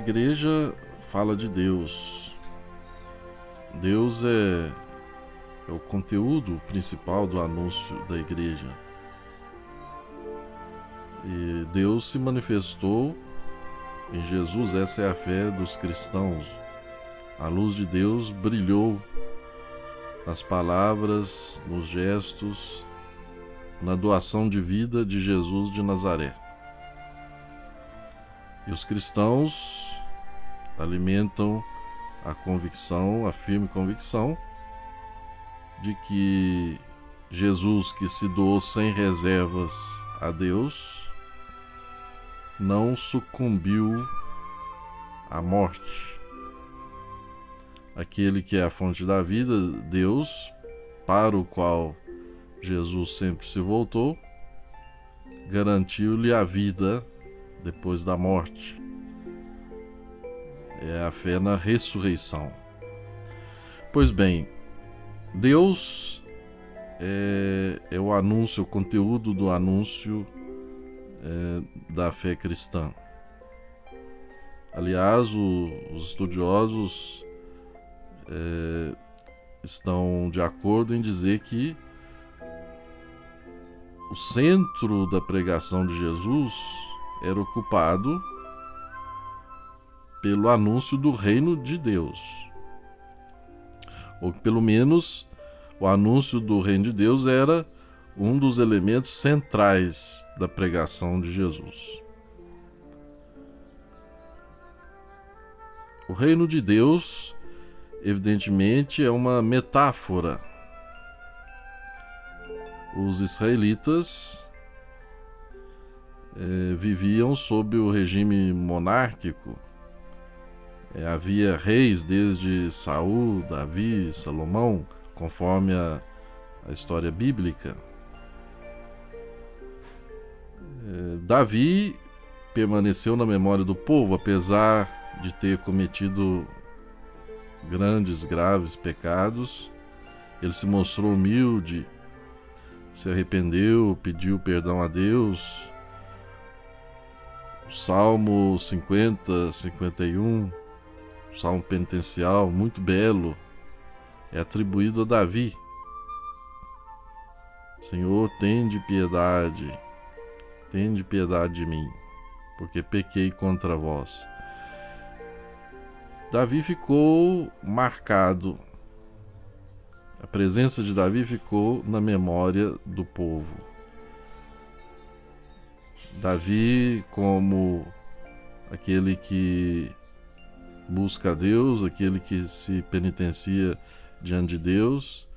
igreja fala de Deus. Deus é o conteúdo principal do anúncio da igreja. E Deus se manifestou em Jesus, essa é a fé dos cristãos. A luz de Deus brilhou nas palavras, nos gestos, na doação de vida de Jesus de Nazaré. E os cristãos alimentam a convicção, a firme convicção de que Jesus, que se doou sem reservas a Deus, não sucumbiu à morte. Aquele que é a fonte da vida, Deus, para o qual Jesus sempre se voltou, garantiu-lhe a vida depois da morte. É a fé na ressurreição. Pois bem, Deus é o anúncio, o conteúdo do anúncio da fé cristã. Aliás, os estudiosos estão de acordo em dizer que o centro da pregação de Jesus era ocupado pelo anúncio do reino de Deus. Ou pelo menos o anúncio do reino de Deus era um dos elementos centrais da pregação de Jesus. O reino de Deus, evidentemente, é uma metáfora. Os israelitas viviam sob o regime monárquico. Havia reis desde Saul, Davi, Salomão, conforme a história bíblica. Davi permaneceu na memória do povo, apesar de ter cometido grandes, graves pecados. Ele se mostrou humilde, se arrependeu, pediu perdão a Deus. O Salmo 50, 51, Salmo penitencial, muito belo, é atribuído a Davi. Senhor, tende piedade de mim, porque pequei contra vós. Davi ficou marcado. A presença de Davi ficou na memória do povo. Davi, como aquele que busca a Deus, aquele que se penitencia diante de Deus,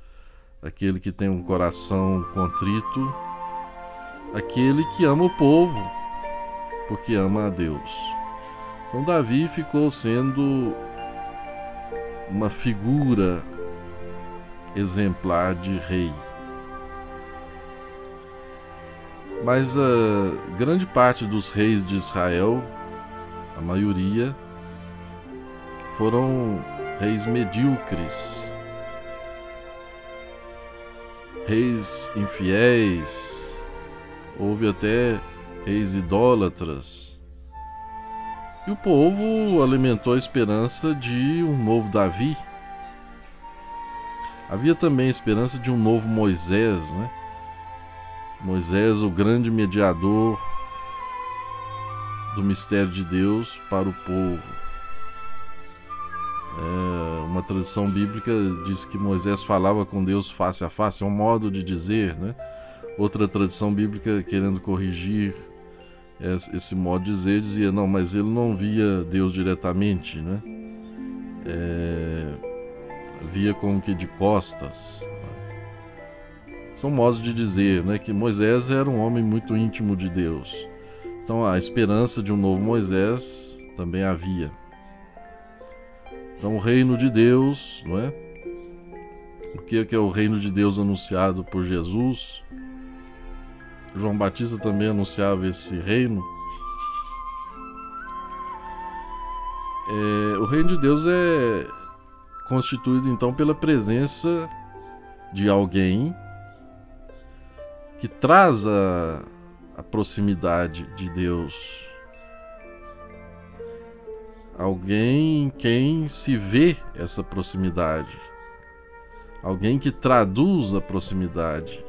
aquele que tem um coração contrito, aquele que ama o povo, porque ama a Deus. Então Davi ficou sendo uma figura exemplar de rei. Mas a grande parte dos reis de Israel, a maioria, foram reis medíocres, reis infiéis, houve até reis idólatras. E o povo alimentou a esperança de um novo Davi. Havia também a esperança de um novo Moisés, né? Moisés, o grande mediador do mistério de Deus para o povo. Uma tradição bíblica diz que Moisés falava com Deus face a face, é um modo de dizer, né? Outra tradição bíblica, querendo corrigir esse modo de dizer, dizia, não, mas ele não via Deus diretamente, né? Via como que de costas. São modos de dizer, né, que Moisés era um homem muito íntimo de Deus. Então a esperança de um novo Moisés também havia. Então o reino de Deus, não é? O que é o reino de Deus anunciado por Jesus? João Batista também anunciava esse reino. O reino de Deus é constituído então pela presença de alguém que traz a proximidade de Deus. alguém em quem se vê essa proximidade, alguém que traduz a proximidade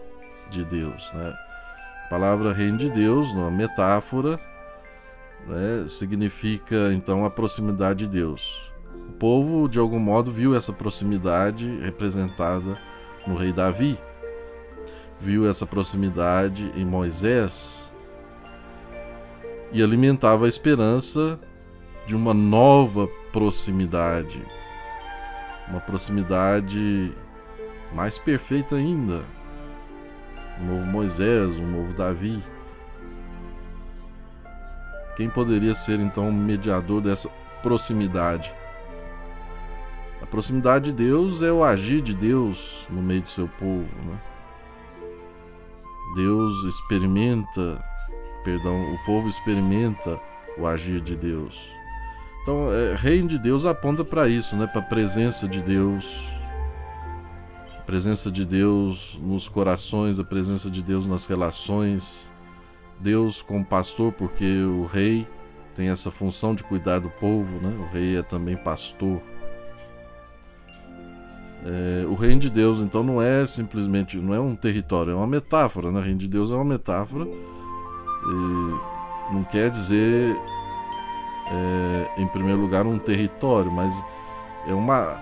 de Deus, né? A palavra reino de Deus, uma metáfora, né, significa então a proximidade de Deus. O povo, de algum modo, viu essa proximidade representada no rei Davi, viu essa proximidade em Moisés e alimentava a esperança de uma nova proximidade, uma proximidade mais perfeita ainda, um novo Moisés, um novo Davi. Quem poderia ser então o mediador dessa proximidade? A proximidade de Deus é o agir de Deus no meio do seu povo, né? O povo experimenta o agir de Deus. Então, reino de Deus aponta para isso, né? Para a presença de Deus. A presença de Deus nos corações, a presença de Deus nas relações. Deus como pastor, porque o rei tem essa função de cuidar do povo, né? O rei é também pastor. O reino de Deus, então, não é simplesmente, não é um território, é uma metáfora, né? O reino de Deus é uma metáfora e não quer dizer, em primeiro lugar, um território, mas é uma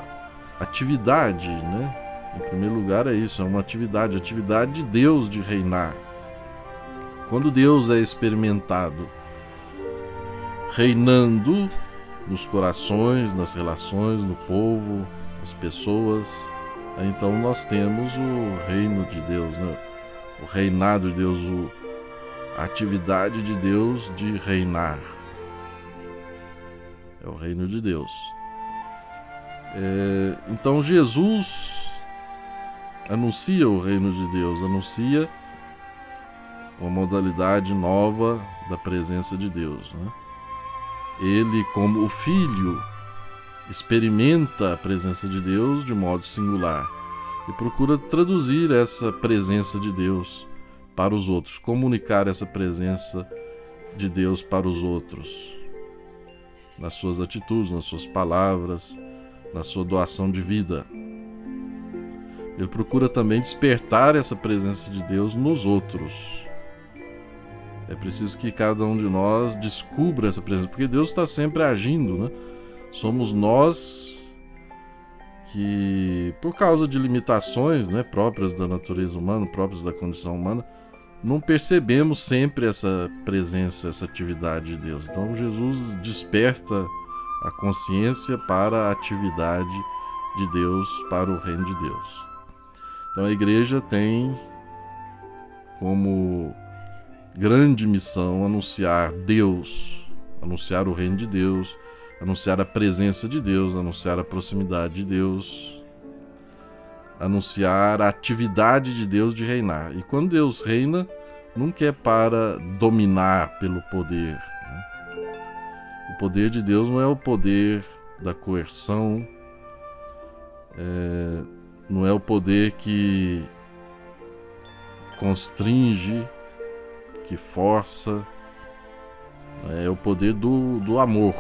atividade, né? Em primeiro lugar é isso, é uma atividade, a atividade de Deus de reinar. Quando Deus é experimentado reinando nos corações, nas relações, no povo, as pessoas, então nós temos o reino de Deus, né? O reinado de Deus, a atividade de Deus de reinar. É o reino de Deus. Então Jesus anuncia o reino de Deus, anuncia uma modalidade nova da presença de Deus, né? Ele, como o Filho, experimenta a presença de Deus de modo singular e procura traduzir essa presença de Deus para os outros, comunicar essa presença de Deus para os outros, nas suas atitudes, nas suas palavras, na sua doação de vida. Ele procura também despertar essa presença de Deus nos outros. É preciso que cada um de nós descubra essa presença, porque Deus está sempre agindo, né? Somos nós que, por causa de limitações, né, próprias da natureza humana, próprias da condição humana, não percebemos sempre essa presença, essa atividade de Deus. Então Jesus desperta a consciência para a atividade de Deus, para o reino de Deus. Então a igreja tem como grande missão anunciar Deus, anunciar o reino de Deus, anunciar a presença de Deus, anunciar a proximidade de Deus, anunciar a atividade de Deus de reinar. E quando Deus reina, nunca é para dominar pelo poder, né? O poder de Deus não é o poder da coerção, não é o poder que constringe, que força, é o poder do amor.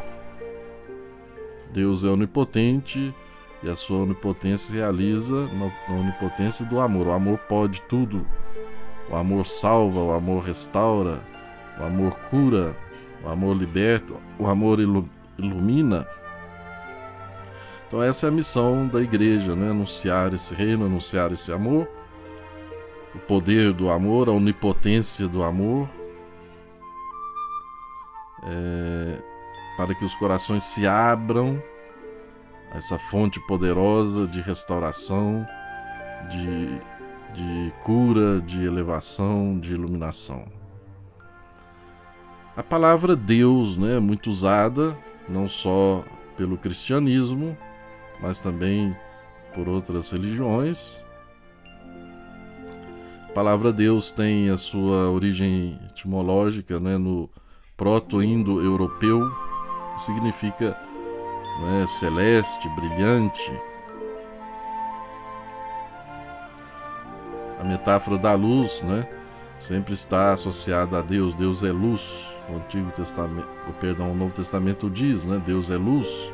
Deus é onipotente e a sua onipotência se realiza na onipotência do amor. O amor pode tudo. O amor salva, o amor restaura, o amor cura, o amor liberta, o amor ilumina. Então essa é a missão da igreja, né? Anunciar esse reino, anunciar esse amor, o poder do amor, a onipotência do amor, para que os corações se abram a essa fonte poderosa de restauração, de cura, de elevação, de iluminação. A palavra Deus, né, é muito usada, não só pelo cristianismo, mas também por outras religiões. A palavra Deus tem a sua origem etimológica, né, no proto-indo-europeu, que significa, né, celeste, brilhante. A metáfora da luz, né, sempre está associada a Deus. Deus é luz, o Novo Testamento diz, né? Deus é luz.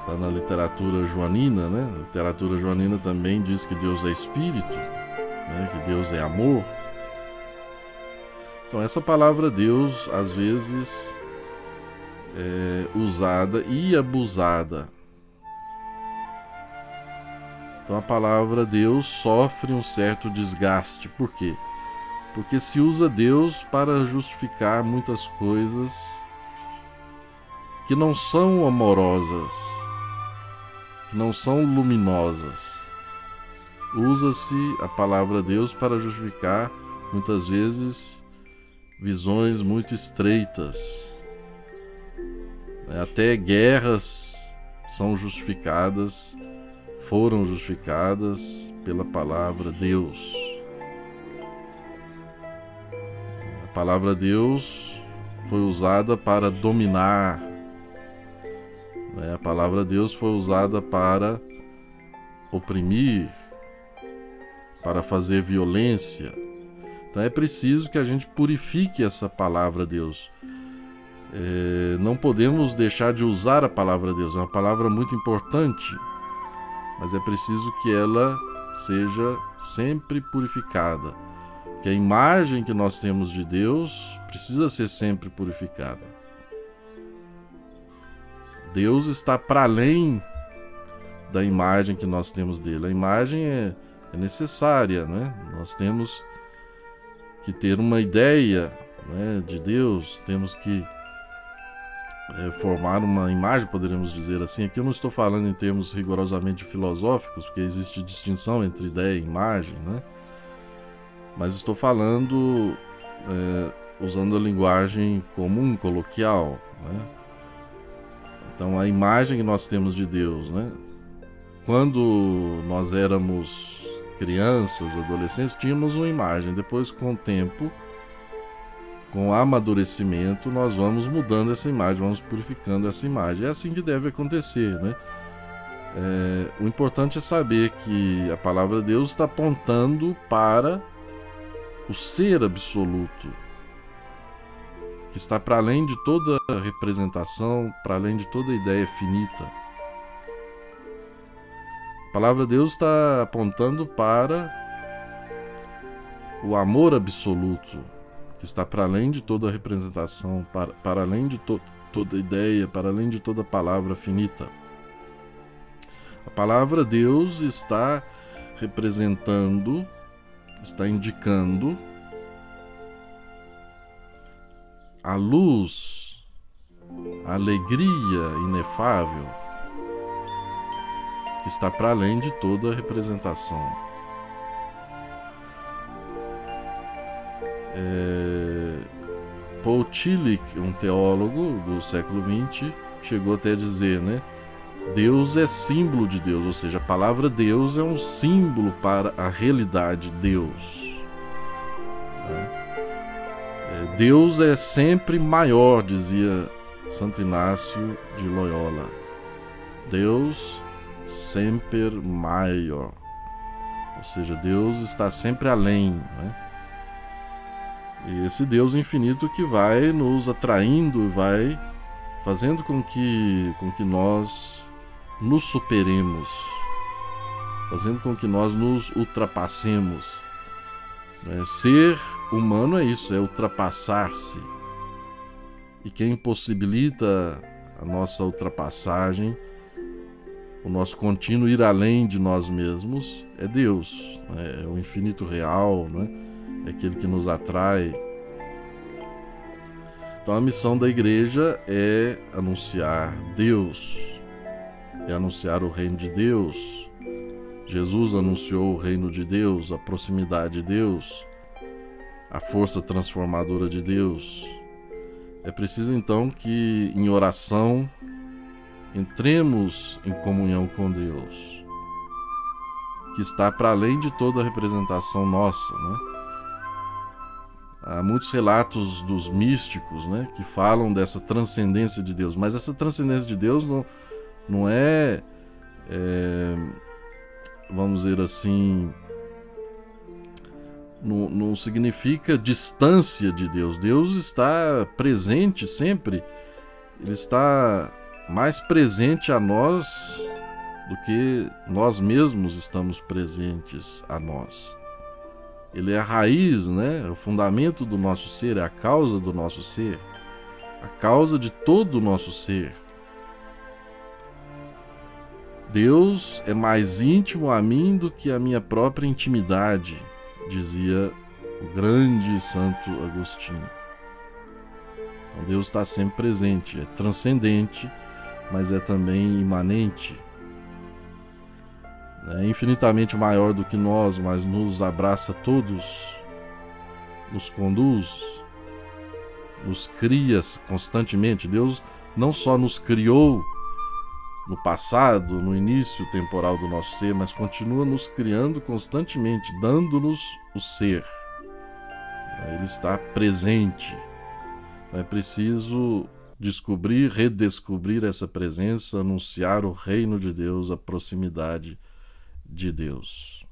Está na literatura joanina, né? A literatura joanina também diz que Deus é espírito, né? Que Deus é amor. Então essa palavra Deus, às vezes, é usada e abusada. Então a palavra Deus sofre um certo desgaste. Por quê? Porque se usa Deus para justificar muitas coisas que não são amorosas, que não são luminosas. Usa-se a palavra Deus para justificar, muitas vezes, visões muito estreitas. Até guerras são justificadas, foram justificadas pela palavra Deus. A palavra Deus foi usada para dominar. A palavra Deus foi usada para oprimir, para fazer violência. Então é preciso que a gente purifique essa palavra Deus. Não podemos deixar de usar a palavra Deus. É uma palavra muito importante, mas é preciso que ela seja sempre purificada. Que a imagem que nós temos de Deus precisa ser sempre purificada. Deus está para além da imagem que nós temos dele. A imagem é necessária, né? Nós temos que ter uma ideia, né, de Deus, temos que formar uma imagem, poderíamos dizer assim. Aqui eu não estou falando em termos rigorosamente filosóficos, porque existe distinção entre ideia e imagem, né? Mas estou falando usando a linguagem comum, coloquial, né? Então a imagem que nós temos de Deus, né? Quando nós éramos crianças, adolescentes, tínhamos uma imagem. Depois, com o tempo, com o amadurecimento, nós vamos mudando essa imagem, vamos purificando essa imagem. É assim que deve acontecer, né? O importante é saber que a palavra de Deus está apontando para o ser absoluto, que está para além de toda representação, para além de toda ideia finita. A palavra de Deus está apontando para o amor absoluto, que está para além de toda representação, para além de toda ideia, para além de toda palavra finita. A palavra de Deus está representando, está indicando a luz, a alegria inefável, que está para além de toda representação. Paul Tillich, um teólogo do século XX, chegou até a dizer, né? Deus é símbolo de Deus, ou seja, a palavra Deus é um símbolo para a realidade Deus. Deus é sempre maior, dizia Santo Inácio de Loyola. Deus sempre maior, ou seja, Deus está sempre além, né? E esse Deus infinito que vai nos atraindo, vai fazendo com que nós nos superemos, fazendo com que nós nos ultrapassemos. Ser humano é isso, é ultrapassar-se. E quem possibilita a nossa ultrapassagem, o nosso contínuo ir além de nós mesmos, é Deus, é o infinito real, né? É aquele que nos atrai. Então a missão da igreja é anunciar Deus, é anunciar o reino de Deus. Jesus anunciou o reino de Deus, a proximidade de Deus, a força transformadora de Deus. É preciso então que em oração entremos em comunhão com Deus, que está para além de toda a representação nossa, né? Há muitos relatos dos místicos, né, que falam dessa transcendência de Deus, mas essa transcendência de Deus não é, vamos dizer assim, não significa distância de Deus. Deus está presente sempre. Ele está mais presente a nós do que nós mesmos estamos presentes a nós. Ele é a raiz, né? É o fundamento do nosso ser, é a causa do nosso ser, a causa de todo o nosso ser. Deus é mais íntimo a mim do que a minha própria intimidade, dizia o grande Santo Agostinho. Então Deus está sempre presente, é transcendente, mas é também imanente. É infinitamente maior do que nós, mas nos abraça a todos, nos conduz, nos cria constantemente. Deus não só nos criou no passado, no início temporal do nosso ser, mas continua nos criando constantemente, dando-nos o ser. Ele está presente. É preciso descobrir, redescobrir essa presença, anunciar o reino de Deus, a proximidade de Deus.